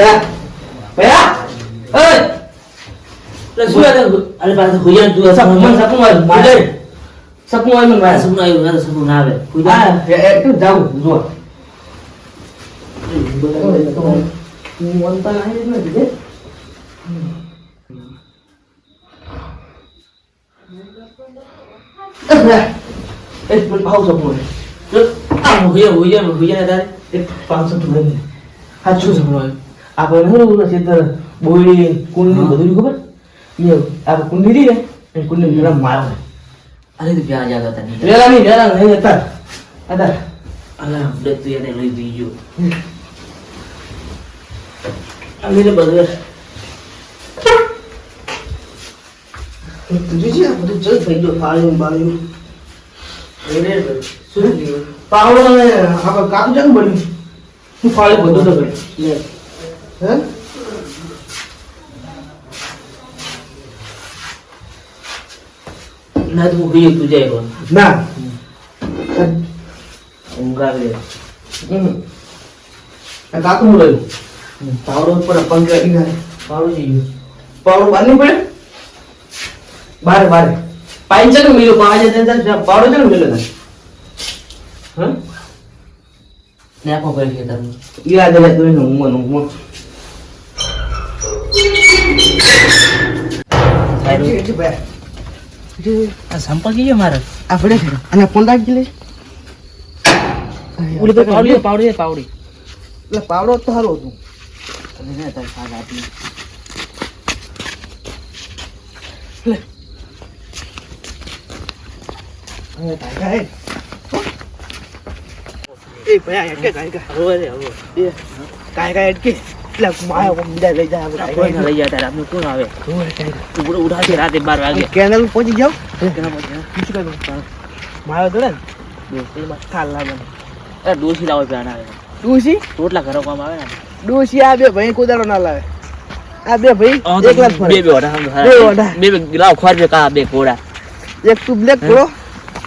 ભયા ઓય લે શું અરે પાછો હુયા તું સપનું આવ્યું મારે સપનું આવ્યું મારે સપનું આવ્યું મારે સપનું ના આવે હા એકદમ જાઉં જો હું વંતા નહીં ને દીધે એક પણ ભાવ સપનું આ હુયા તારે એક 500 તું હા શું સપનું આવ્યું આપણે હું સીધા બોયડી કુંડની બધું ખબર ये आप कुंडी दी है कुंडी मेरा मारो अरे तो प्यार ज्यादा था नहीं आता आता अल्लाह उड़े तू यार ले दीजो अभी तो बदल तुझे जी आप तो चल भाई जो बाली मेरे सुन लियो पावड़ो ने आप काटू जान बड़ी तू फाले बदल तो करे हैं ना तू भी तुझे को ना उंगा ले काकू मुळे पावडो पर अपन के इन पावडो जी पावडो बानी पड़े बारे बारे पांचन मिलो पांच जन पावडो जन मिलो ना हां ने को करे के तम इला दे तू नु मनु साइड पे આ સંપર્ક કીજો મારે આપણે અને ફોન રાખી લે ઓલી તો પાવડી એટલે પાવડો તો હારો હતું અને ના તાર સાગ આપી લે હવે કાકા એ ભયા કે કાકા હવે એ કાકા કે એટલે માયો બીજા લઈ જાય આપણે કોઈ ના લઈ જાય તારે આપણે કોણ આવે તું પૂરો ઉઠાતી રાતે 12 વાગે કેનલ પહોંચી જાવ કેનલ પહોંચી પૂછ કે માયો દડે ને એમાં ખાલ લાગે એ ડોસી લાવે પ્યાન આવે ડોસી રોટલા ઘરો કામ આવે ને ડોસી આ બે ભાઈ કોદાળો ના લાવે આ બે ભાઈ એકલા જ ફરે બે ઓઢા બે લાવ ખોર બે કા બે ઘોડા એક તું બ્લેક ઘોડો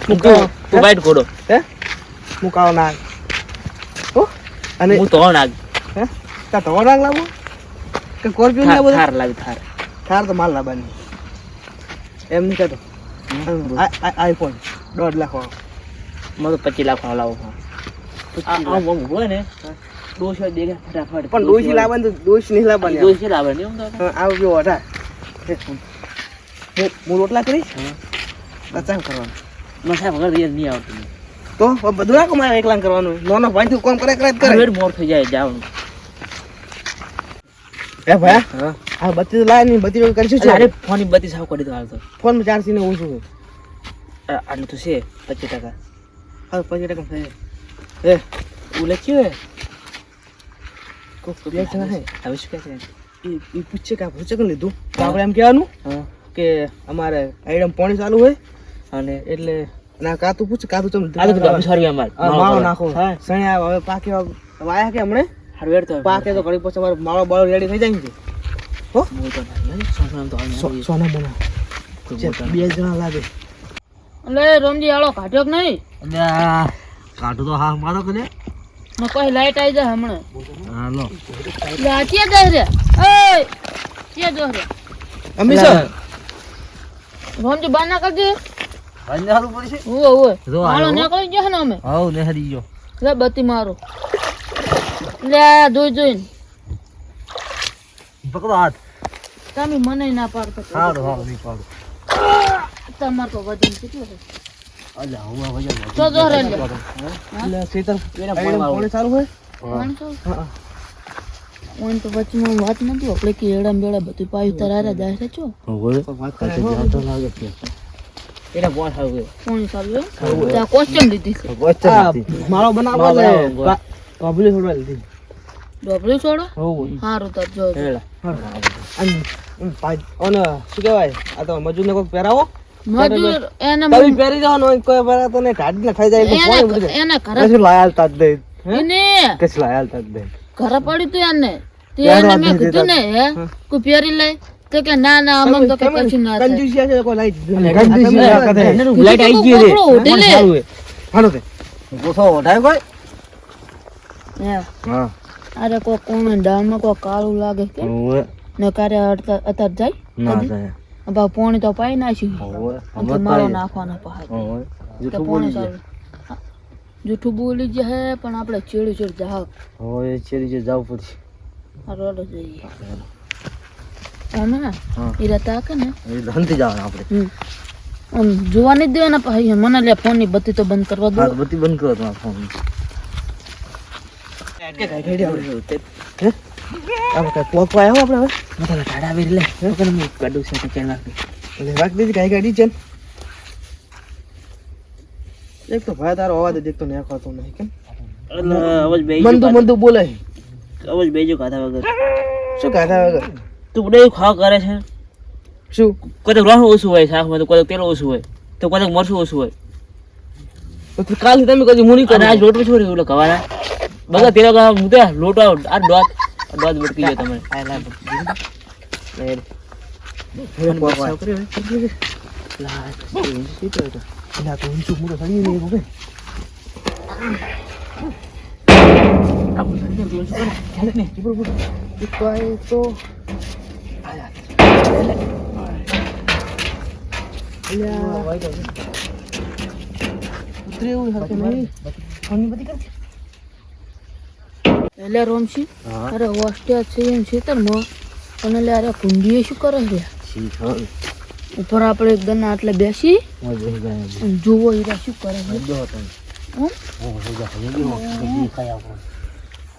તું વાઈટ ઘોડો હે મુકાવ ના ઓ અને હું તો નાગ હે તા તો નાગ લાવો કે સ્કોર્પિયો લાવો થાર લાવી થાર તો માલ લાવવાની એમ નહીં કહેતો આઈફોન 1.5 લાખ વાળો મને 25 લાખ વાળો લાવો આ હોય ને ડોસી દેખે ફટાફટ પણ ડોસી લાવવાની તો ડોસી નહીં લાવવાની ડોસી લાવવાની એમ તો આવ જો ઓઢા હું રોટલા કરીશ બચાવ કરવાનું મસા વગર રિયલ નહીં આવતું તો બધું ના કમાય એકલા કરવાનું નાનો ભાઈ તું કોમ કરે કરે મોર થઈ જાય જાવનું એ ભાઈ આ બત્તી તો લાય નહીં બત્તી કરીશું છે અરે ફોન ની બત્તી સાવ કરી દો હાલ તો ફોન માં ચાર્જ ને ઓછું છે આટલું તો છે 25% હા 25% થાય એ ઉલે ક્યું હે કોક બે જણા હે હવે શું કહે છે એ પૂછે કે પૂછે કે લીધું તો આપણે એમ કહેવાનું કે અમારે આઈડમ પાણી ચાલુ હોય અને એટલે ના કાતું પૂછ કાતું તમે આ તો સારી અમાર માળો નાખો સણ્યા હવે પાકે વાયા કે હમણે હરવેડ તો પાકે તો ઘડી પછી અમારો માળો બાળો રેડી થઈ જાય ને હો સોના તો સોના બના બે જણા લાગે અલે રોમજી આળો કાઢ્યો કે નહીં અલ્યા કાઢો તો હા મારો કને ન કોઈ લાઈટ આવી જાય હમણે હાલો લે આ કે દે રે એ કે દો રે અમી સર રોમજી બાના કરજે બંને હાલું પડી છે ઓય હાલો નીકળી ગયા ને અમે હાઉ નેહરી ગયો લે બત્તી મારો લે જોઈ પકડો હાથ તમે મને ના પાડતો હાલો નહીં પાડો તમાર તો વજન કેટલું છે અલ્યા હું વજન તો જો રે લે સેતર પાણી ચાલુ હોય પાણી તો હા ઓન તો વચમાં વાત નથી આપણે કે એડા બેડા બધું પાઈ તરારા જાય છે છો હોય વાત કરતે જાતો લાગે છે એના બોલ આવે કોણ ચાલ્યો ત્યાં ક્વેશ્ચન લીધી છે ક્વેશ્ચન મારો બનાવવા લે ડબલ્યુ છોડવા લીધી ડબલ્યુ છોડો હો હારું તો જો અને ઓન શું કહેવાય આ તો મજૂરને કોઈ પહેરાવો મજૂર એને કઈ પહેરી જવાનો કોઈ પહેરાતો ને ઢાડી ને ખાઈ જાય તો ફોન ઉડી જાય એને ઘરે કશું લાયાલ તાત દે એને કશું લાયાલ તાત દે ઘરે પડી તું એને તે એને મેં કીધું ને હે કોઈ પહેરી લે તો કે ના ના અમમ તો કે કશું ના થાય કંજુસિયા છે કોઈ લાઈટ કંજુસિયા કરે લાઈટ આવી ગઈ રે સારું હાલો તે ગોસો ઓઢાય કોઈ હે હા અરે કોઈ કોમે દાળમાં કોઈ કાળું લાગે કે ઓવે ને કારે અત્યારે જાય ના કદી? જાય બા પોણી તો પાઈ નાખ્યું ઓવે અને તો મારો નાખવાના પહાડ ઓવે તો જૂઠું પોણી બોલી જાય સારું જૂઠું બોલી જાય પણ આપણે ચેડી ચેડ જાવ ઓવે ચેરી જે જાવ પડશે રોડ જઈએ આમાં હા એ રાતા કે ને એ ધનથી જવાનું આપણે આમ જોવા નહીં દેવાના પછી મને લે ફોન ની બત્તી તો બંધ કરવા દો હા તો બત્તી બંધ કરો તમારા ફોન કે કાઈ કાઈ આવડે હે આપણે પોક આવ્યો આપણે હવે મતલબ ટાડા આવી લે કે હું કાઢું છે તો કેમ નાખી એટલે રાખ દીધી કાઈ કાઢી છે એક તો ભાઈ તારો અવાજ દેખ તો નહીં ખાતો નહીં કેમ એટલે અવાજ બેજો મંદુ બોલે અવાજ બેજો કાઢા વગર શું કાઢા વગર તું બધું ખાવ કરે છે શું કદક રસ ઓછું હોય શાકમાં તો કદક તેલ ઓછું હોય તો કદક મરચું ઓછું હોય તો કાલથી તમે કદી મુની અને આજ લોટ છોડી ઓલો કવાના બધા તેલ મુતે લોટ આ દોત બટકી જાય તમે આ લા લે પોક લા સીતો તો લા તો ઊંચું મોટો સડી નહીં કે આપણે સડી નહીં ચાલે ને બરોબર એક તો એટલે રોમશી અરે હોસ્ટેલ છે એમ ખેતરમાં અને લે અરે કુંડીએ શું કરે છે ઉપર આપણે એકદમ આટલે બેસી અને જોવો હીરા શું કરે છે હમ?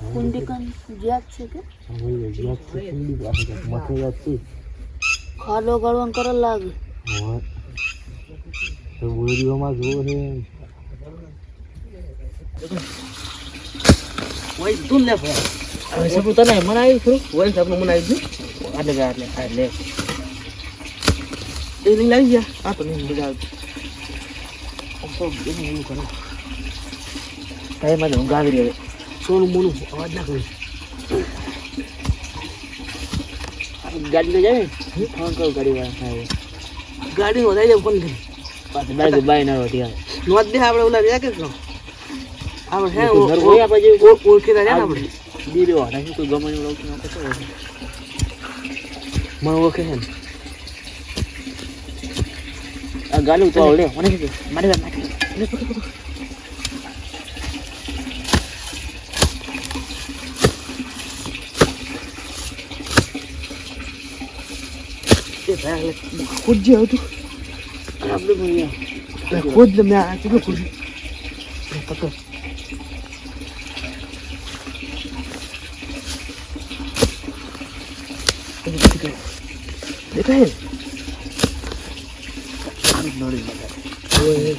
કુંડી કાન જ્યાદ છે કે ખાડો ગાળવાનું કરે લાગે ઓય તું લે ભાઈ હવે સપનું તને મને આવ્યું ખરું હોય સપનું મને આવ્યું આટલે એ નહીં લાવી ગયા હા તો નહીં મજા આવતી એવું કરે કાંઈ મને ઊંઘ આવી રહી સોનું મોનું અવાજ ના કર્યું ગાડી તો જાય ને ફોન કરું ગાડી વાળા ગાડી વધારી જાય ફોન કરી પાછું બાય બાય ના રોટી આવે નોંધ દે આપણે ઓલા રહ્યા કે આપણે હે ઘર હોય આપણે જે ઓળખીતા રહ્યા ને આપણે દીરો હટાવી કોઈ ગમે એવું લાગતું ના કરતો હોય મને ઓળખે છે ને આ ગાલું તો લે મને કે મારી વાત નાખી લે પકડ એ ભાઈ ખુદ જે હતું આપણે ભણ્યા ખુદ લે મેં આ ચૂલો ખુદ પકડ દેખાય ઓય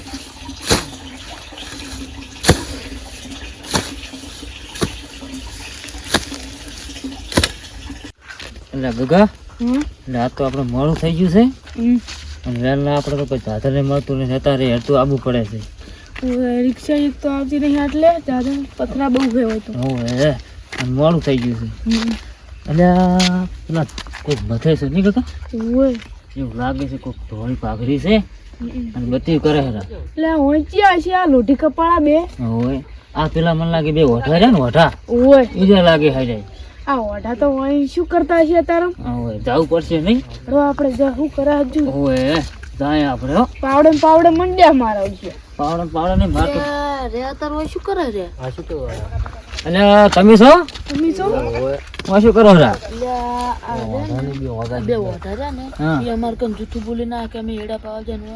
એટલે ગગા હમ એટલે આ તો આપણે મોડું થઈ ગયું છે હમ અને વહેલા આપણે તો કોઈ સાધને મળતું ને જતા રહે હેઠું આવવું પડે છે રિક્ષા એક તો આવતી નહીં આટલે દાદા પથરા બહુ હોય તો હવે અને મોડું થઈ ગયું છે એટલે પેલા કોઈક મથે છે નહીં કાકા હોય એવું લાગે છે કોઈક ધોળી પાઘડી છે અને બધી કરે છે એટલે હોંચ્યા છે આ લોઢી કપાળા બે હોય આ પેલા મને લાગે બે ઓઢા છે ને ઓઢા હોય ઈજા લાગે હાઈ જાય આ ઓઢા તો અહીં શું કરતા છે તારા હોય જવું પડશે નહીં તો આપણે શું કરે હજુ હોય જાય આપણે હો પાવડે ને પાવડે મંડ્યા મારા છે પાવડે નહીં મારતો રે તાર હોય શું કરે રે આ શું કેવું એટલે તમે છો તમે છો હું શું કરો રા એટલે આ બે ઓઢા રહ્યા ને હા. એ અમારે કન જૂઠું બોલી ના કે અમે એડા પાવા જાય ને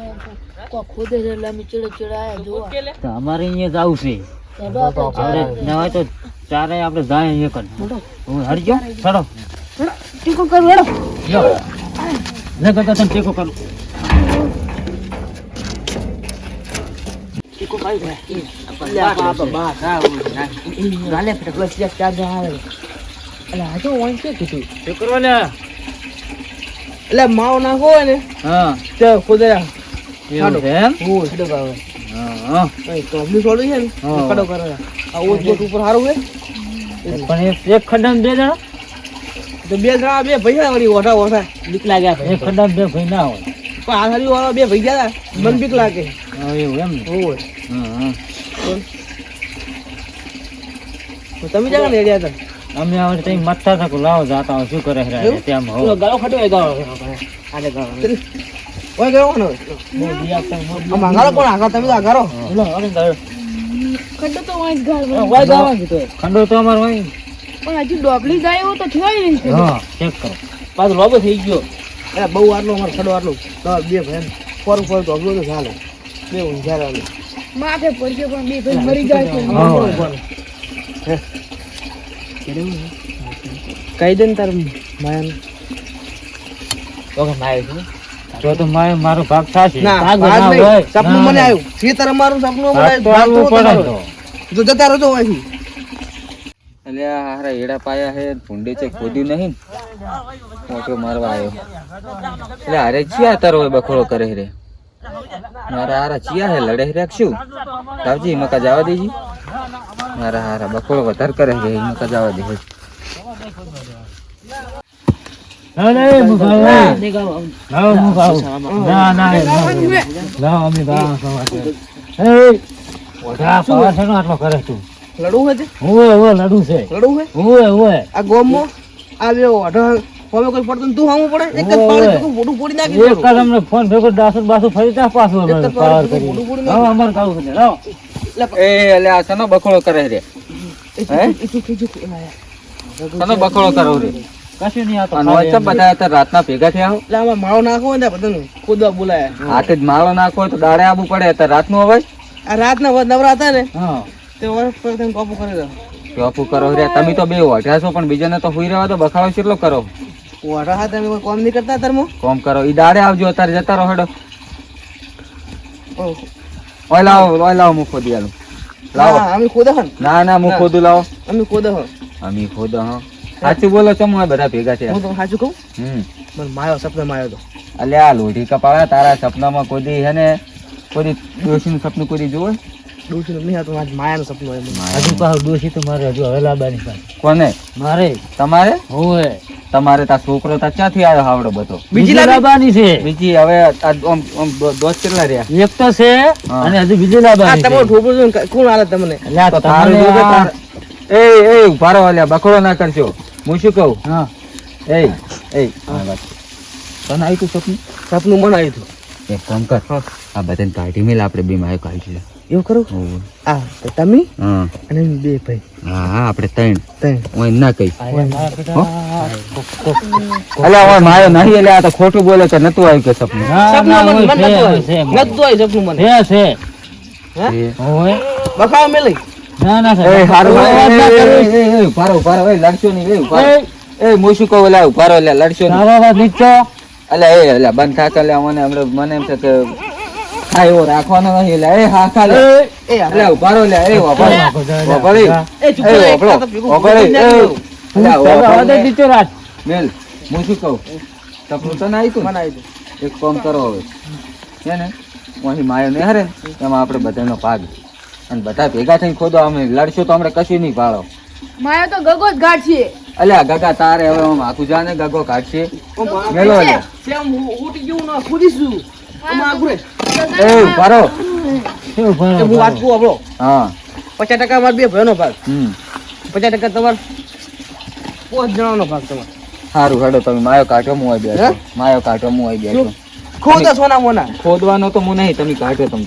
કોઈ ખોદે છે એટલે અમે ચડે ચડાયા જોવા તો અમારે અહીંયા જવું છે ચડો આપણે આપણે ના હોય તો ચારે આપણે જાય અહીંયા કર મોટો હું હરજો ચડો ટીકો કર વેડો જો ન કરતા તને ટેકો કરું ટેકો કાઈ જાય બા ગાલે ફટ પ્લસ ચાર્જ આવે એટલે આ તો વાંચ કે કીધું શું કરવા લે એટલે માવ નાખો હોય ને હા તે ખુદે એવું છે એમ હો સીધો આવે હા કઈ પ્રોબ્લેમ સોલ્વ છે ને હા. કડો કરે આ ઓટ બોટ ઉપર સારું હે પણ એક ખડામાં બે જણા તો બે જણા બે ભૈયા વળી ઓઢા ઓઢા બીક લાગ્યા એક ખડામાં બે ભાઈ ના હોય પણ આ સારી વાળા બે ભઈ ગયા મન બીક લાગે હા, એવું એમ ને હોય હા હા તો તમે જાગા ને એડિયા હતા અમે આવડે તઈ મતતા હતા કે લાવો જાતા હોય શું કરે છે ત્યાં પેલો ગાળો ખાટો હોય ગાળો આજે ગાળો ઓય ગયો ને આમાં ગાળો કોણ આગળ તમે તો આગળ લો હવે ગાળો ખડો તો વાંચ ગાળ વાય ગાવા કીધું ખંડો તો અમાર હોય પણ હજી ડોબલી જાય એવો તો થયો નહીં છે. હા ચેક કરો પાછો લોબો થઈ ગયો એ બહુ આટલો અમારે ખડો આટલો તો બે ભાઈ ફોરું ફોરું તો અગલો તો ચાલે બે ઊંઝારા માથે પડશે પણ બે ભાઈ મરી જાય છે. કહી દે ને તાર માયાને તો કે માય છે તો માય મારો ભાગ થાશે ના ભાગ ભાગ ના નહીં. હોય સપનું મને આવ્યું ખેતર અમારું સપનું મને ભાગ તો આવવું પડે તો. તો જતા રહો તો અહીંથી એટલે આ હારા એડા પાયા હે ભૂંડે છે ખોદ્યું નહીં મોટો મારવા આવ્યો એટલે હારે ચિયા તારો હોય બખોડો કરે રે મારા હારા ચિયા હે લડે રે શું તાવજી મકા જવા દેજી મારા હારા બખોડો વધારે કરે રે મકા જવા દે ના ના મુકાવ ના મુકાવ ના ના ના અમે ગાવા સવા એ ઓઢા પાવા છે આટલો કરે તું લડવું હોય તે ઓય લડુ છે લડવું હોય ઓય આ ગોમમાં આવ્યો અઢાર હવે કોઈ પડતું ને તું હામું પડે એક જ પાડે તો મોઢું ફોડી નાખી એક કાલ અમને ફોન ભેગો દાસુ બાસુ ફરી તા પાછો એક જ પાવર પાડે કરી મોઢું ફોડી હા અમાર કાવું છે લાવ નાખી એ એટલે આ સનો બખોડો કરે રે સનો બખોડો કરો રે કશું નહીં આતો અને વચ્ચે બધા અત્યારે રાતના ભેગા થયા હો એટલે આમાં માળો નાખવો હોય ને બધાને ખોદવા બોલાયા હાથે જ માળો નાખો હોય તો દાડે આવવું પડે અત્યારે રાતનું અવાજ આ રાતના નવરા હતા ને હા તે વર્ષ પર થઈને કોપો કરી દો ચોપું કરો રે તમે તો બે ઓઢ્યા છો પણ બીજાને તો હુઈ રહેવા તો બખાડો કેટલો કરો ઓઢા હતા તમે કોઈ કોમ નહીં કરતા તારમાં કોમ કરો ઈ દાડે આવજો અત્યારે જતા રહો હેડો ઓય લાવો હું ખોદી આલું લાવો અમે ખોદા હન ના ના હું ખોદું લાવો અમે ખોદા હન અમે ખોદો હા સાચું બોલો છો હું બધા ભેગા થયા હું તો સાચું કહું હમ મને માયો સપના માયો તો અલ્યા આ લોઢી કપાળા તારા સપનામાં કોઈ હે ને કોઈ ડોશીનું સપનું કોઈ જોવે ડોશી નહીં હતું આજ માયાનું સપનું હોય મને. હજુ પાછું ડોશી તો મારે હજુ હવે લાવવાની પાસે કોને મારે તમારે હોવે તમારે તા છોકરો તા ક્યાંથી આવ્યો હાવડો બધો બીજી લાવવાની છે બીજી હવે દોસ્ત કેટલા રહ્યા એક તો છે હા. અને હજુ બીજી આ લાવવાની તમારું છે ઠોકરું જોઈને કોણ આલે તમને એટલે આ તો તમને તારું જોવે આ- તાર- એ ઉભા રહો અલ્યા બખોડો ના કરશો હું શું કહું હા એ હા વાત તને આવ્યું તું સપનું સપનું મને આવ્યું હતું એક કામ કર આ બધાને કાઢી મેલ આપણે બે માયો કાઢી લે એવું કરું હોવે. આ તો તમે હા અને અમે બે ભાઈ હા હા આપણે ત્રણ ત્રણ હું ના કહી અરે મારા બેટા, અલ્યા હવે માયો નહીં એટલે આ તો ખોટું બોલે કે નતું આવ્યું કે સપનું ના, ના, સપનું મને હોય નતું છે, આવ્યું હોય છે, નતું આવ્યું સપનું મને છે હે એ હોય બખાવ મેલી ના ના એ સાહેબ. હારું વાત ના કરવી. ઉભા રહો, એ લડશો નહીં એ ઉભા રહો. એ હું શું કહું લા ઉભા રહો લે લડશો નહીં તારા વાત નીચો અલ્યા એ અલ્યા બંધ થાક અલ્યા મને એમ છે કે હા એવો રાખવાનો નહીં એટલે એ હા ખા લે એ અલ્યા ઉભા રહો લે એ વાપર વાપર એ ચૂપ એ રહો, વાપરો એક સાથે ભેગું વાપર ભેગું એ નાખ્યું. અલ્યા તારા વાપર વાત લે. નીચો રાખ. મેલ હું શું કહું સપનું તો ના આવ્યું મને આવ્યું હતું. એક કામ કરો હવે છે ને અહીં માયો નહીં હારે ને એમાં આપણે બધાનો ભાગ અને બધા ભેગા થઈને ખોદો અમે લડશું તો આપણે કશું નહીં ભાળો માયો તો ગગો જ ગાઢ છે. અલ્યા ગગા તારે હવે આમ આખું જાને ગગો કાઢશે મેલો અલ્યા સેમ ઉઠી ગયું ને ખુદીશું આમાં આગળ રે. એ ઉભા રહો. શું ભણો એ હું વાત કહું આપણો હા 50% મારા બે ભાઈનો ભાગ હમ 50% તમારે 5 જણાનો ભાગ તમારે સારું હેડો તમે માયો કાઢો હું આવી બેસો હે? માયો કાઢો હું આવી બેસો ખોદા સોના મોના ખોદવાનો તો હું નહીં તમે કાઢો તમે